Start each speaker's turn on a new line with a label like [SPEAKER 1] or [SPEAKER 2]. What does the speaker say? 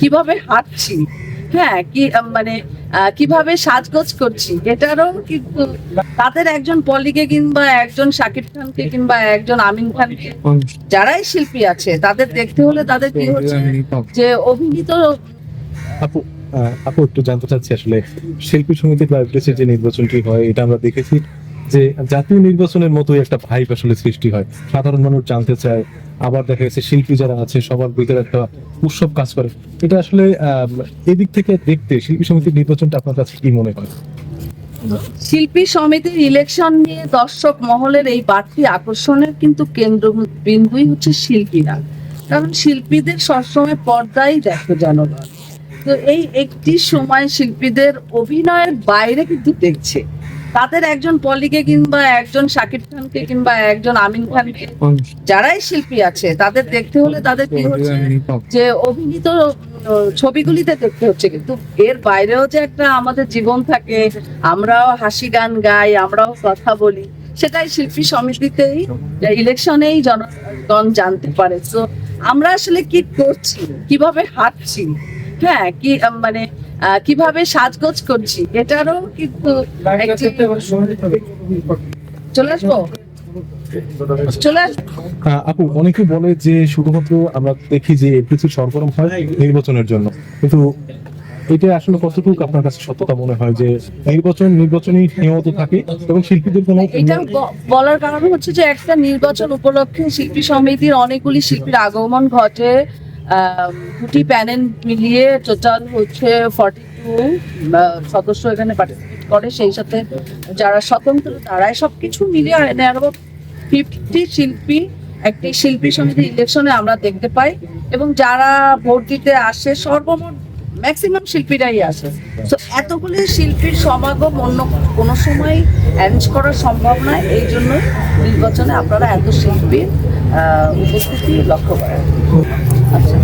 [SPEAKER 1] কিভাবে হাঁটছি, হ্যাঁ কি মানে কিভাবে সাজগোজ করছি, এটারও কিন্তু তাদের একজন পলিকে কিংবা একজন শাকিব খানকে কিংবা একজন আমিন খানকে, যারাই শিল্পী আছে তাদের দেখতে হলে তাদের কি হচ্ছে যে অভিনীত।
[SPEAKER 2] আপু আপু একটু জানতে চাচ্ছি আসলে শিল্পী সমিতি বা এফডিসির যে নির্বাচনটি হয় এটা আমরা দেখেছি যে জাতীয় নির্বাচনের মতোই একটা ভাইব আসলে সৃষ্টি হয়, সাধারণ মানুষ জানতে চায়, আবার দেখা গেছে শিল্পী যারা আছে সবার ভিতরে একটা উৎসব কাজ করে। এটা আসলে এদিক থেকে দেখতে শিল্পী সমিতির নির্বাচনটা আপনার কাছে কি মনে হয়?
[SPEAKER 1] শিল্পী সমিতির ইলেকশন নিয়ে দর্শক মহলের এই বাড়তি আকর্ষণের কিন্তু কেন্দ্রবিন্দুই হচ্ছে শিল্পীরা, কারণ শিল্পীদের সবসময় পর্দায় দেখো জনগণ। তো এই একটি সময় শিল্পীদের অভিনয়ের বাইরে কিন্তু দেখছে, তাদের একজন পলিকে কিংবা একজন শাকিব খানকে কিংবা একজন আমিন খানকে, যারাই শিল্পী আছে তাদের দেখতে হলে তাদের কি হচ্ছে যে অভিনীত ছবিগুলিতে দেখতে হচ্ছে, কিন্তু এর বাইরেও যে একটা আমাদের জীবন থাকে, আমরাও হাসি গান গাই, আমরাও কথা বলি, সেটাই শিল্পী সমিতিতেই ইলেকশনেই জনগণ জানতে পারে। তো আমরা আসলে কি করছি, কিভাবে হাঁটছি, হ্যাঁ কি মানে কিভাবে সাজগোজ করছি, এটারও কিন্তু চলে আসবো চলে আসবো।
[SPEAKER 2] আপু অনেকে বলে যে শুধুমাত্র আমরা দেখি যে এফডিসি সরগরম হয় নির্বাচনের জন্য, কিন্তু এটা আসলে কতটুকু আপনার কাছে সত্যতা মনে হয় যে নির্বাচনই নিয়মিত থাকে এবং শিল্পীদের কোনো
[SPEAKER 1] এটা বলার কারণ হচ্ছে যে একটা নির্বাচন উপলক্ষে শিল্পী সমিতির অনেকগুলি শিল্পীর আগমন ঘটে, দুটি প্যানেল মিলিয়ে টোটাল হচ্ছে 42 সদস্য এখানে পার্টিসিপেট করে, সেই সাথে যারা স্বতন্ত্র তারাই সবকিছু মিলিয়ে 50 শিল্পী একটি শিল্পী সমিতির ইলেকশনে আমরা দেখতে পাই, এবং যারা ভোট দিতে আসে সর্বমোট ম্যাক্সিমাম শিল্পীরাই আসে। তো এতগুলি শিল্পীর সমাগম অন্য কোনো সময় অ্যারেঞ্জ করা সম্ভব নয়, এই জন্য নির্বাচনে আপনারা এত শিল্পীর উপস্থিতি লক্ষ্য করেন। আচ্ছা।